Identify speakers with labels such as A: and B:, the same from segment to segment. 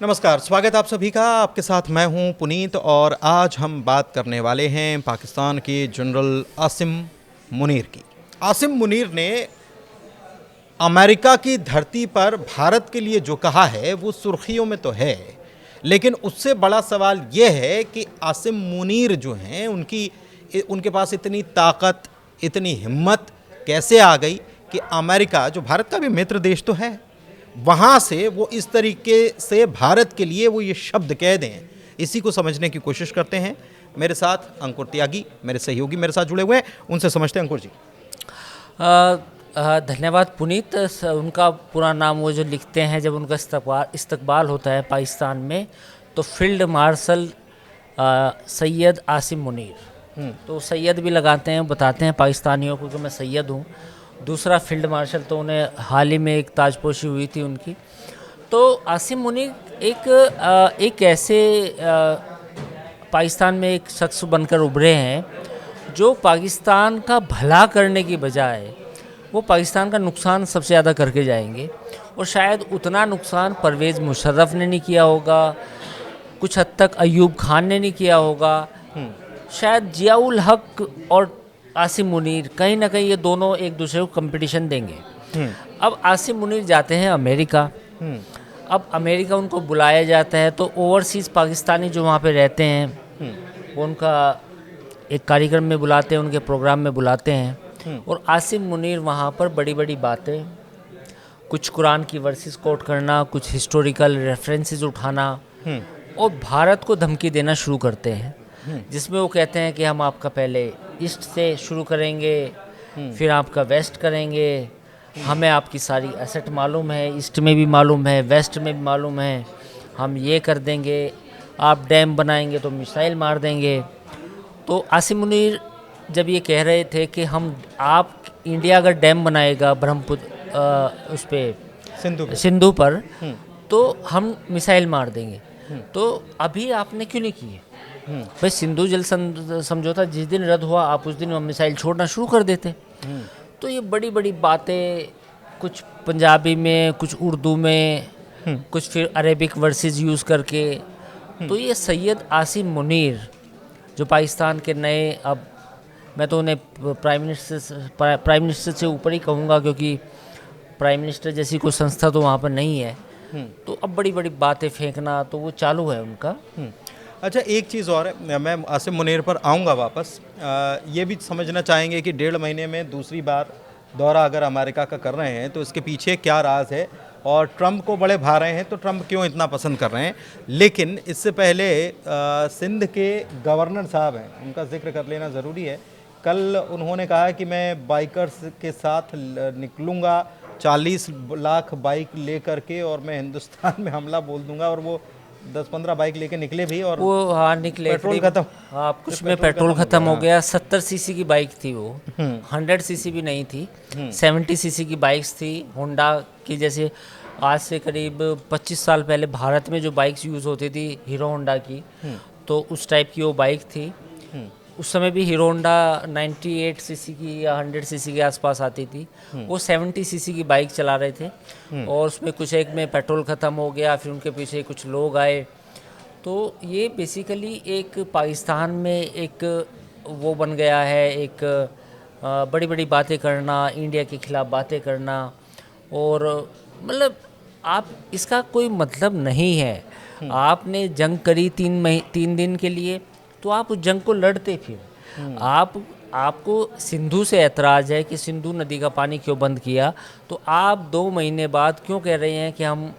A: नमस्कार, स्वागत आप सभी का। आपके साथ मैं हूं पुनीत और आज हम बात करने वाले हैं पाकिस्तान के जनरल आसिम मुनीर की। आसिम मुनीर ने अमेरिका की धरती पर भारत के लिए जो कहा है वो सुर्खियों में तो है, लेकिन उससे बड़ा सवाल ये है कि आसिम मुनीर जो हैं उनके पास इतनी ताकत, इतनी हिम्मत कैसे आ गई कि अमेरिका, जो भारत का भी मित्र देश तो है, वहाँ से वो इस तरीके से भारत के लिए वो ये शब्द कह दें। इसी को समझने की कोशिश करते हैं। मेरे साथ अंकुर त्यागी, मेरे सहयोगी मेरे साथ जुड़े हुए हैं, उनसे समझते हैं। अंकुर जी।
B: धन्यवाद पुनीत। उनका पूरा नाम वो जो लिखते हैं जब उनका इस्तकबाल होता है पाकिस्तान में, तो फील्ड मार्शल सैयद आसिम मुनीर, तो सैयद भी लगाते हैं, बताते हैं पाकिस्तानियों को कि मैं सैयद हूँ। दूसरा फील्ड मार्शल, तो उन्हें हाल ही में एक ताजपोशी हुई थी उनकी। तो आसिम मुनीर एक ऐसे पाकिस्तान में एक शख्स बनकर उभरे हैं जो पाकिस्तान का भला करने की बजाय वो पाकिस्तान का नुकसान सबसे ज़्यादा करके जाएंगे। और शायद उतना नुकसान परवेज़ मुशर्रफ ने नहीं किया होगा, कुछ हद तक अयूब खान ने नहीं किया होगा, शायद जियाउल हक और आसिम मुनीर कहीं ना कहीं ये दोनों एक दूसरे को कंपटीशन देंगे। अब आसिम मुनीर जाते हैं अमेरिका। अब अमेरिका उनको बुलाया जाता है, तो ओवरसीज़ पाकिस्तानी जो वहाँ पे रहते हैं वो उनका एक कार्यक्रम में बुलाते हैं, उनके प्रोग्राम में बुलाते हैं। और आसिम मुनीर वहाँ पर बड़ी बड़ी बातें, कुछ कुरान की वर्सेस कोट करना, कुछ हिस्टोरिकल रेफरेंसेस उठाना और भारत को धमकी देना शुरू करते हैं, जिसमें वो कहते हैं कि हम आपका पहले ईस्ट से शुरू करेंगे, फिर आपका वेस्ट करेंगे, हमें आपकी सारी एसेट मालूम है, ईस्ट में भी मालूम है, वेस्ट में भी मालूम है, हम ये कर देंगे, आप डैम बनाएंगे तो मिसाइल मार देंगे। तो आसिम मुनीर जब ये कह रहे थे कि इंडिया अगर डैम बनाएगा ब्रह्मपुत्र उस पर सिंधु पर, तो हम मिसाइल मार देंगे। तो अभी आपने क्यों नहीं किए भाई? सिंधु जल समझौता जिस दिन रद्द हुआ, आप उस दिन मिसाइल छोड़ना शुरू कर देते। तो ये बड़ी बड़ी बातें, कुछ पंजाबी में, कुछ उर्दू में, कुछ फिर अरेबिक वर्सेस यूज़ करके। तो ये सैयद आसिम मुनीर जो पाकिस्तान के नए, अब मैं तो उन्हें प्राइम मिनिस्टर से ऊपर ही कहूँगा, क्योंकि प्राइम मिनिस्टर जैसी कोई संस्था तो वहाँ पर नहीं है। तो अब बड़ी बड़ी बातें फेंकना तो वो चालू है उनका।
A: अच्छा, एक चीज़ और है, मैं आसिम मुनीर पर आऊँगा वापस। ये भी समझना चाहेंगे कि 1.5 महीने में दूसरी बार दौरा अगर अमेरिका का कर रहे हैं तो इसके पीछे क्या राज है, और ट्रंप को बड़े भा रहे हैं तो ट्रंप क्यों इतना पसंद कर रहे हैं। लेकिन इससे पहले सिंध के गवर्नर साहब हैं, उनका जिक्र कर लेना ज़रूरी है। कल उन्होंने कहा कि मैं बाइकर्स के साथ निकलूँगा 40 लाख बाइक ले करके, और मैं हिंदुस्तान में हमला बोल दूंगा। और वो 10-15 बाइक लेके निकले भी, और
B: वो निकले,
A: पेट्रोल खत्म।
B: कुछ में पेट्रोल खत्म हो गया। 70 सीसी की बाइक थी वो, 100 सीसी भी नहीं थी, 70 सीसी की बाइक्स थी होंडा की। जैसे आज से करीब 25 साल पहले भारत में जो बाइक्स यूज़ होती थी हीरो होंडा की, तो उस टाइप की वो बाइक थी। उस समय भी हीरो होंडा 98 सीसी की या 100 सीसी के आसपास आती थी। वो 70 सीसी की बाइक चला रहे थे, और उसमें कुछ एक में पेट्रोल ख़त्म हो गया, फिर उनके पीछे कुछ लोग आए। तो ये बेसिकली एक पाकिस्तान में एक वो बन गया है, एक बड़ी बड़ी बातें करना, इंडिया के ख़िलाफ़ बातें करना। और मतलब आप, इसका कोई मतलब नहीं है। आपने जंग करी 3 दिन के लिए, तो आप उस जंग को लड़ते। फिर आपको सिंधु से ऐतराज़ है कि सिंधु नदी का पानी क्यों बंद किया, तो आप 2 महीने बाद क्यों कह रहे हैं कि हम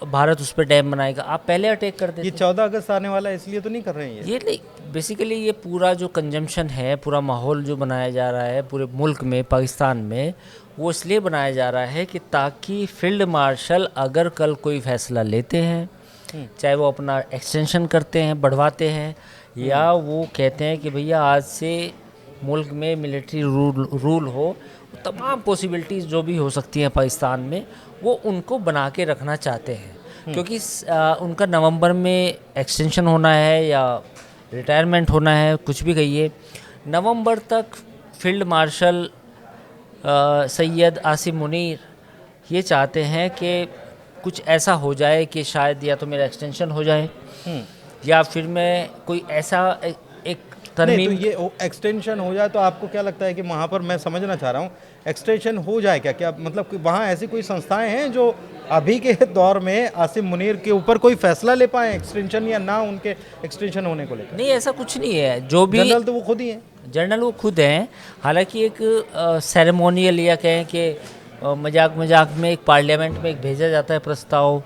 B: भारत उस पर डैम बनाएगा? आप पहले अटैक कर देते।
A: ये 14 अगस्त आने वाला है, इसलिए तो नहीं कर रहे हैं
B: ये नहीं, बेसिकली ये पूरा जो कंजम्पशन है, पूरा माहौल जो बनाया जा रहा है पूरे मुल्क में, पाकिस्तान में, वो इसलिए बनाया जा रहा है कि ताकि फील्ड मार्शल अगर कल कोई फैसला लेते हैं, चाहे वो अपना एक्सटेंशन करते हैं, बढ़वाते हैं, या वो कहते हैं कि भैया आज से मुल्क में मिलिट्री रूल हो, तमाम पॉसिबिलिटीज़ जो भी हो सकती हैं पाकिस्तान में, वो उनको बना के रखना चाहते हैं। क्योंकि उनका नवंबर में एक्सटेंशन होना है या रिटायरमेंट होना है, कुछ भी कहिए, नवंबर तक फील्ड मार्शल सैयद आसिम मुनीर ये चाहते हैं कि कुछ ऐसा हो जाए कि शायद या तो मेरा एक्सटेंशन हो जाए या फिर मैं कोई ऐसा एक
A: नहीं तो
B: तरमीम।
A: ये एक्सटेंशन हो जाए तो आपको क्या लगता है कि वहाँ पर, मैं समझना चाह रहा हूँ, एक्सटेंशन हो जाए क्या क्या मतलब कि वहाँ ऐसी कोई संस्थाएं हैं जो अभी के दौर में आसिम मुनीर के ऊपर कोई फैसला ले पाए एक्सटेंशन या ना उनके एक्सटेंशन होने को लेकर?
B: नहीं, ऐसा कुछ नहीं है। जो भी
A: जनरल तो वो खुद ही हैं।
B: जनरल वो खुद हैं। हालांकि एक सेरेमोनियल या कहें कि मजाक मजाक में एक पार्लियामेंट में एक भेजा जाता है प्रस्ताव,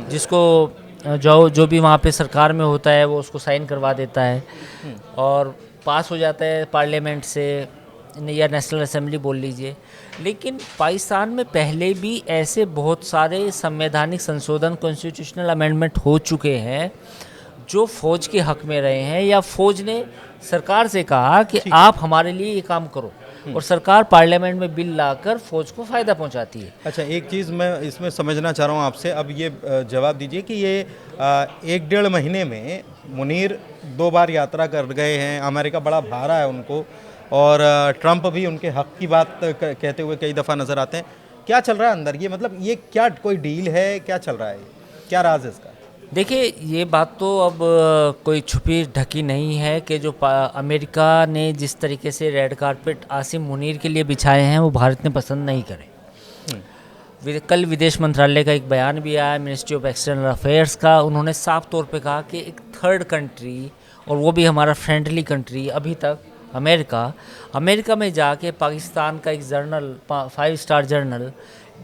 B: जिसको जो भी वहाँ पे सरकार में होता है वो उसको साइन करवा देता है और पास हो जाता है पार्लियामेंट से या नेशनल असेंबली बोल लीजिए। लेकिन पाकिस्तान में पहले भी ऐसे बहुत सारे संवैधानिक संशोधन, कॉन्स्टिट्यूशनल अमेंडमेंट हो चुके हैं जो फ़ौज के हक़ में रहे हैं, या फ़ौज ने सरकार से कहा कि आप हमारे लिए ये काम करो और सरकार पार्लियामेंट में बिल लाकर फ़ौज को फ़ायदा पहुंचाती है।
A: अच्छा, एक चीज़ मैं इसमें समझना चाह रहा हूँ आपसे, अब ये जवाब दीजिए कि ये 1-1.5 महीने में मुनीर 2 बार यात्रा कर गए हैं, अमेरिका बड़ा भा रहा है उनको, और ट्रंप भी उनके हक़ की बात कहते हुए कई दफ़ा नज़र आते हैं। क्या चल रहा है अंदर? ये मतलब ये क्या कोई डील है, क्या चल रहा है, क्या राज है इसका?
B: देखिए, ये बात तो अब कोई छुपी ढकी नहीं है कि जो अमेरिका ने जिस तरीके से रेड कारपेट आसिम मुनीर के लिए बिछाए हैं वो भारत ने पसंद नहीं करे। कल विदेश मंत्रालय का एक बयान भी आया, मिनिस्ट्री ऑफ एक्सटर्नल अफेयर्स का। उन्होंने साफ तौर पे कहा कि एक थर्ड कंट्री, और वो भी हमारा फ्रेंडली कंट्री अभी तक, अमेरिका में जाके पाकिस्तान का एक जर्नल, 5 स्टार जर्नल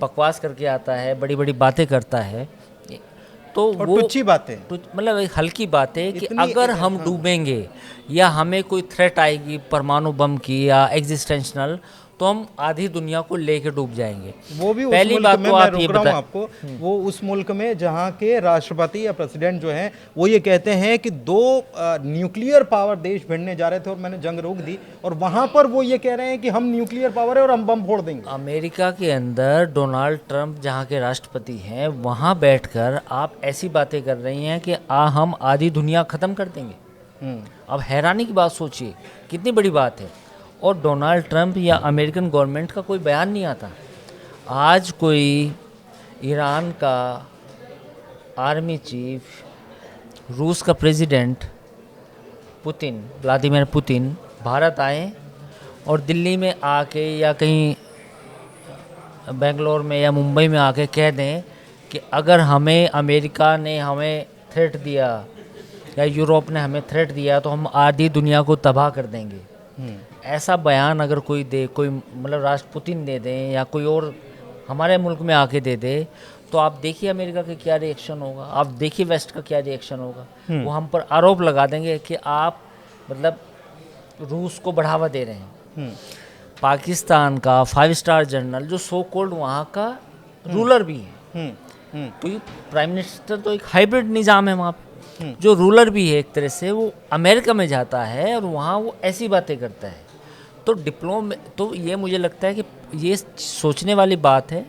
B: बकवास करके आता है, बड़ी बड़ी बातें करता है, तो वो
A: टुच्ची बातें,
B: मतलब एक हल्की बात है कि अगर हम डूबेंगे या हमें कोई थ्रेट आएगी परमाणु बम की या एग्जिस्टेंशनल, तो हम आधी दुनिया को लेके डूब जाएंगे।
A: वो भी
B: पहली
A: उस
B: बात
A: मुल्क में,
B: तो
A: मैं
B: आप ये
A: रोक रहा हूँ
B: बताएं,
A: आपको, वो उस मुल्क में जहाँ के राष्ट्रपति या प्रेसिडेंट जो हैं वो ये कहते हैं कि 2 न्यूक्लियर पावर देश भिड़ने जा रहे थे और मैंने जंग रोक दी, और वहाँ पर वो ये कह रहे हैं कि हम न्यूक्लियर पावर है और हम बम फोड़ देंगे।
B: अमेरिका के अंदर डोनाल्ड ट्रंप जहाँ के राष्ट्रपति हैं, वहाँ बैठकर आप ऐसी बातें कर रही हैं कि हम आधी दुनिया ख़त्म कर देंगे। अब हैरानी की बात सोचिए, कितनी बड़ी बात है। और डोनाल्ड ट्रंप या अमेरिकन गवर्नमेंट का कोई बयान नहीं आता। आज कोई ईरान का आर्मी चीफ, रूस का president Putin, Vladimir Putin Bharat आए और दिल्ली में आके या कहीं बेंगलोर में या मुंबई में आके कह दें कि अगर हमें अमेरिका ने हमें थ्रेट दिया या यूरोप ने हमें थ्रेट दिया तो हम आधी दुनिया को तबाह कर देंगे। ऐसा बयान अगर कोई दे, कोई मतलब राष्ट्रपति दे दें या कोई और हमारे मुल्क में आके दे दे, तो आप देखिए अमेरिका का क्या रिएक्शन होगा, आप देखिए वेस्ट का क्या रिएक्शन होगा। वो हम पर आरोप लगा देंगे कि आप मतलब रूस को बढ़ावा दे रहे हैं। पाकिस्तान का 5 स्टार जनरल जो सो कॉल्ड वहाँ का रूलर भी है, तो प्राइम मिनिस्टर तो एक हाइब्रिड निज़ाम है वहाँ पे, जो रूलर भी है एक तरह से, वो अमेरिका में जाता है और वहाँ वो ऐसी बातें करता है। तो ये मुझे लगता है कि ये सोचने वाली बात है।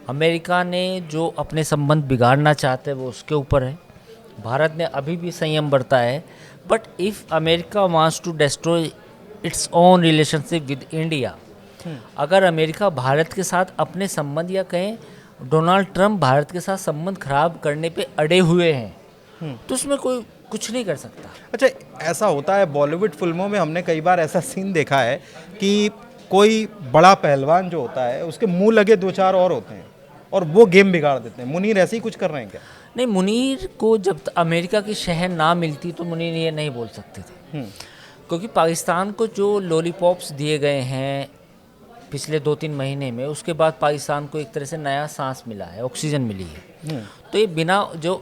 B: अमेरिका ने जो अपने संबंध बिगाड़ना चाहते हैं वो उसके ऊपर है। भारत ने अभी भी संयम बरता है, but if America wants to destroy its own relationship with India, अगर अमेरिका भारत के साथ अपने संबंध, या कहें डोनाल्ड ट्रंप भारत के साथ संबंध खराब करने पे अड़े हुए हैं, तो उसमें कोई कुछ नहीं कर सकता।
A: अच्छा, ऐसा होता है बॉलीवुड फिल्मों में, हमने कई बार ऐसा सीन देखा है कि कोई बड़ा पहलवान जो होता है उसके मुंह लगे 2-4 और होते हैं और वो गेम बिगाड़ देते हैं। मुनीर ऐसे ही कुछ कर रहे हैं क्या?
B: नहीं, मुनीर को जब अमेरिका की शहर ना मिलती तो मुनीर ये नहीं बोल सकते थे, क्योंकि पाकिस्तान को जो लॉलीपॉप्स दिए गए हैं पिछले 2-3 महीने में, उसके बाद पाकिस्तान को एक तरह से नया सांस मिला है, ऑक्सीजन मिली है। तो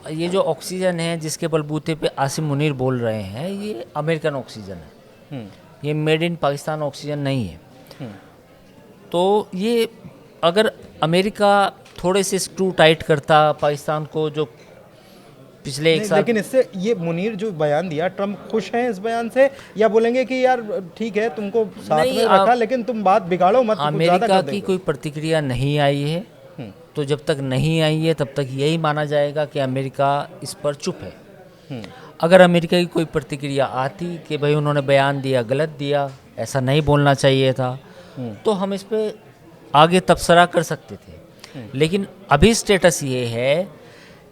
B: ये जो ऑक्सीजन है जिसके बलबूते पे आसिम मुनीर बोल रहे हैं, ये अमेरिकन ऑक्सीजन है, ये मेड इन पाकिस्तान ऑक्सीजन नहीं है। तो ये अगर अमेरिका थोड़े से स्क्रू टाइट करता पाकिस्तान को, जो पिछले 1 साल,
A: लेकिन इससे ये मुनीर जो बयान दिया, ट्रंप खुश हैं इस बयान से, या बोलेंगे कि यार ठीक है तुमको साथ में रखा लेकिन तुम बात बिगाड़ो मत?
B: अमेरिका की कोई प्रतिक्रिया नहीं आई है, तो जब तक नहीं आई है तब तक यही माना जाएगा कि अमेरिका इस पर चुप है। अगर अमेरिका की कोई प्रतिक्रिया आती कि भाई उन्होंने बयान दिया, गलत दिया, ऐसा नहीं बोलना चाहिए था, तो हम इस पर आगे तबसरा कर सकते थे। लेकिन अभी स्टेटस ये है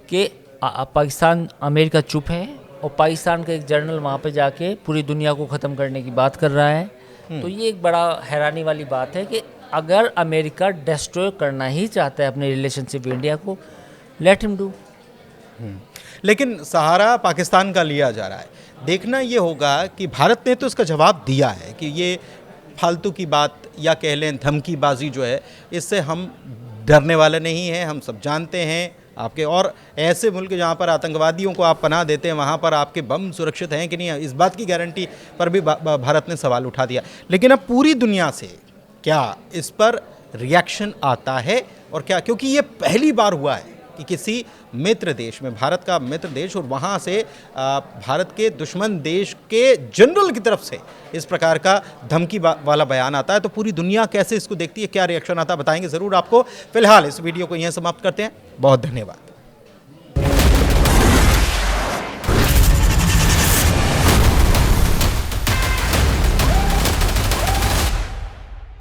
B: कि पाकिस्तान अमेरिका चुप है और पाकिस्तान का एक जर्नल वहाँ पे जाके पूरी दुनिया को ख़त्म करने की बात कर रहा है। तो ये एक बड़ा हैरानी वाली बात है कि अगर अमेरिका डिस्ट्रॉय करना ही चाहता है अपने रिलेशनशिप इंडिया को, लेट हिम डू।
A: लेकिन सहारा पाकिस्तान का लिया जा रहा है। देखना ये होगा कि भारत ने तो इसका जवाब दिया है कि ये फालतू की बात या कह लें धमकीबाजी जो है, इससे हम डरने वाले नहीं हैं। हम सब जानते हैं आपके, और ऐसे मुल्क जहाँ पर आतंकवादियों को आप पनाह देते हैं वहाँ पर आपके बम सुरक्षित हैं कि नहीं, इस बात की गारंटी पर भी भारत ने सवाल उठा दिया। लेकिन अब पूरी दुनिया से क्या इस पर रिएक्शन आता है और क्या, क्योंकि ये पहली बार हुआ है कि किसी मित्र देश में, भारत का मित्र देश, और वहाँ से भारत के दुश्मन देश के जनरल की तरफ से इस प्रकार का धमकी वाला बयान आता है। तो पूरी दुनिया कैसे इसको देखती है, क्या रिएक्शन आता है, बताएंगे ज़रूर आपको। फिलहाल इस वीडियो को यहीं समाप्त करते हैं। बहुत धन्यवाद।